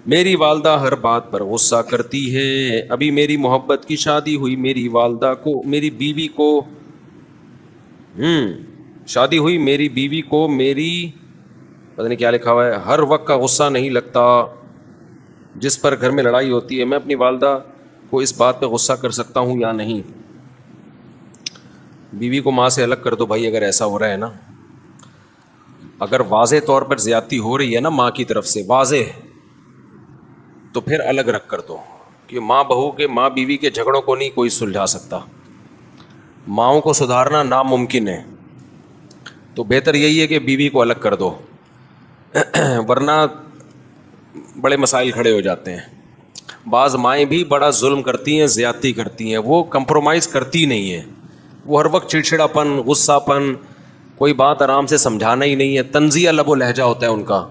میری والدہ ہر بات پر غصہ کرتی ہے. ابھی میری محبت کی شادی ہوئی, میری والدہ کو, میری بیوی کو شادی ہوئی, میری بیوی کو میری پتہ نہیں کیا لکھا ہوا ہے, ہر وقت کا غصہ نہیں لگتا جس پر گھر میں لڑائی ہوتی ہے. میں اپنی والدہ کو اس بات پہ غصہ کر سکتا ہوں یا نہیں؟ بیوی کو ماں سے الگ کر دو بھائی اگر ایسا ہو رہا ہے نا. اگر واضح طور پر زیادتی ہو رہی ہے نا ماں کی طرف سے واضح, تو پھر الگ رکھ کر دو, کہ ماں بہو کے, ماں بیوی کے جھگڑوں کو نہیں کوئی سلجھا سکتا, ماؤں کو سدھارنا ناممکن ہے. تو بہتر یہی ہے کہ بیوی کو الگ کر دو, ورنہ بڑے مسائل کھڑے ہو جاتے ہیں. بعض مائیں بھی بڑا ظلم کرتی ہیں, زیادتی کرتی ہیں, وہ کمپرومائز کرتی نہیں ہیں, وہ ہر وقت چڑچڑا پن, غصہ پن, کوئی بات آرام سے سمجھانا ہی نہیں ہے, طنزیہ لب و لہجہ ہوتا ہے ان کا.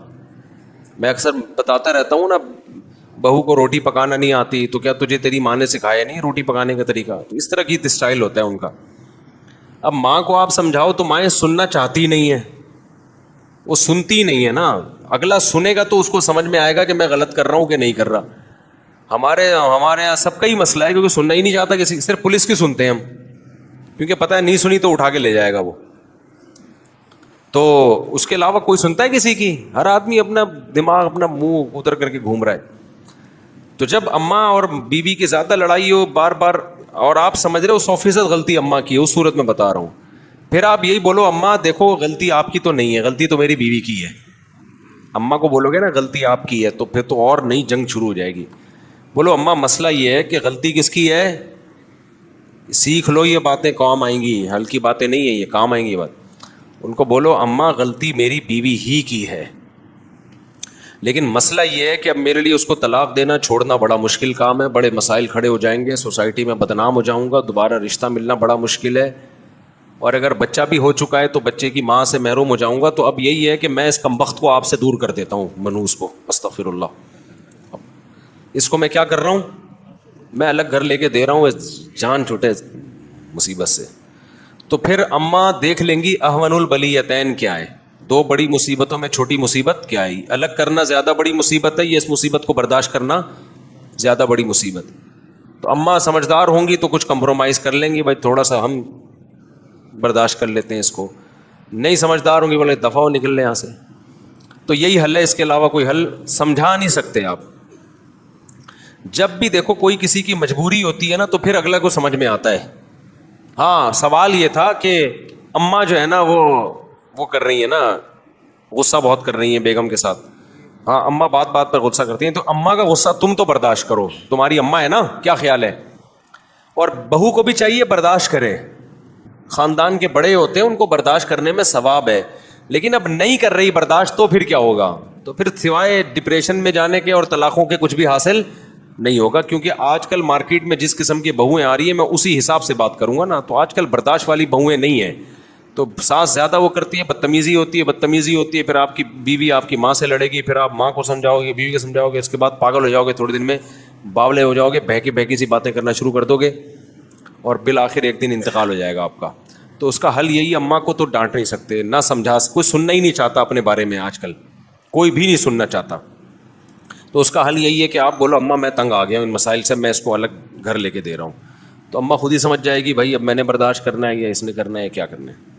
میں اکثر بتاتا رہتا ہوں نا, بہو کو روٹی پکانا نہیں آتی تو کیا تجھے تیری ماں نے سکھایا نہیں روٹی پکانے کا طریقہ؟ تو اس طرح کی اسٹائل ہوتا ہے ان کا. اب ماں کو آپ سمجھاؤ تو مائیں سننا چاہتی نہیں ہے, وہ سنتی نہیں ہے نا. اگلا سنے گا تو اس کو سمجھ میں آئے گا کہ میں غلط کر رہا ہوں کہ نہیں کر رہا. ہمارے یہاں سب کا ہی مسئلہ ہے, کیونکہ سننا ہی نہیں چاہتا کسی, صرف پولیس کی سنتے ہیں ہم, کیونکہ پتہ ہے نہیں سنی تو اٹھا کے لے جائے گا وہ. تو اس کے علاوہ کوئی سنتا ہے کسی کی؟ ہر آدمی اپنا دماغ, اپنا منہ اتر کر کے گھوم رہا ہے. تو جب اماں اور بیوی کی زیادہ لڑائی ہو بار بار, اور آپ سمجھ رہے ہو 100% غلطی اماں کی ہے, اس صورت میں بتا رہا ہوں, پھر آپ یہی بولو اماں دیکھو غلطی آپ کی تو نہیں ہے, غلطی تو میری بیوی کی ہے. اماں کو بولو گے نا غلطی آپ کی ہے, تو پھر تو اور نئی جنگ شروع ہو جائے گی. بولو اماں مسئلہ یہ ہے کہ غلطی کس کی ہے, سیکھ لو, یہ باتیں کام آئیں گی, ہلکی باتیں نہیں ہیں یہ, کام آئیں گی بات. ان کو بولو اماں غلطی میری بیوی ہی کی ہے, لیکن مسئلہ یہ ہے کہ اب میرے لیے اس کو طلاق دینا چھوڑنا بڑا مشکل کام ہے, بڑے مسائل کھڑے ہو جائیں گے, سوسائٹی میں بدنام ہو جاؤں گا, دوبارہ رشتہ ملنا بڑا مشکل ہے, اور اگر بچہ بھی ہو چکا ہے تو بچے کی ماں سے محروم ہو جاؤں گا. تو اب یہی ہے کہ میں اس کمبخت کو آپ سے دور کر دیتا ہوں, منوس کو, استغفر اللہ. اب اس کو میں کیا کر رہا ہوں, میں الگ گھر لے کے دے رہا ہوں, جان چھوٹے مصیبت سے. تو پھر اماں دیکھ لیں گی اہون البلیتین کیا ہے, دو بڑی مصیبتوں میں چھوٹی مصیبت کیا ہے. الگ کرنا زیادہ بڑی مصیبت ہے, یہ اس مصیبت کو برداشت کرنا زیادہ بڑی مصیبت. تو اماں سمجھدار ہوں گی تو کچھ کمپرومائز کر لیں گی, بھائی تھوڑا سا ہم برداشت کر لیتے ہیں اس کو. نہیں سمجھدار ہوں گی بولے دفعہ نکل لیں یہاں سے. تو یہی حل ہے, اس کے علاوہ کوئی حل سمجھا نہیں سکتے آپ. جب بھی دیکھو کوئی کسی کی مجبوری ہوتی ہے نا, تو پھر اگلا کو سمجھ میں آتا ہے. ہاں سوال یہ تھا کہ اماں جو ہے نا وہ کر رہی ہیں نا, غصہ بہت کر رہی ہیں بیگم کے ساتھ. ہاں اماں بات بات پر غصہ کرتی ہیں, تو اماں کا غصہ تم تو برداشت کرو, تمہاری اماں ہے نا, کیا خیال ہے. اور بہو کو بھی چاہیے برداشت کرے, خاندان کے بڑے ہوتے ہیں ان کو برداشت کرنے میں ثواب ہے. لیکن اب نہیں کر رہی برداشت تو پھر کیا ہوگا, تو پھر سوائے ڈپریشن میں جانے کے اور طلاقوں کے کچھ بھی حاصل نہیں ہوگا. کیونکہ آج کل مارکیٹ میں جس قسم کی بہویں آ رہی ہیں, میں اسی حساب سے بات کروں گا نا, تو آج کل برداشت والی بہویں نہیں ہیں. تو ساس زیادہ وہ کرتی ہے, بدتمیزی ہوتی ہے, پھر آپ کی بیوی آپ کی ماں سے لڑے گی, پھر آپ ماں کو سمجھاؤ گے, بیوی کو سمجھاؤ گے, اس کے بعد پاگل ہو جاؤ گے, تھوڑے دن میں باولے ہو جاؤ گے, بہکی سی باتیں کرنا شروع کر دو گے, اور بالآخر ایک دن انتقال ہو جائے گا آپ کا. تو اس کا حل یہی, اماں کو تو ڈانٹ نہیں سکتے, نہ سمجھا, کوئی سننا ہی نہیں چاہتا اپنے بارے میں, آج کل کوئی بھی نہیں سننا چاہتا. تو اس کا حل یہی ہے کہ آپ بولو اماں میں تنگ آ گیا ہوں ان مسائل سے, میں اس کو الگ گھر لے کے دے رہا ہوں. تو اماں خود ہی سمجھ جائے گی بھائی اب میں نے برداشت کرنا ہے یا اس نے کرنا ہے, کیا کرنا ہے.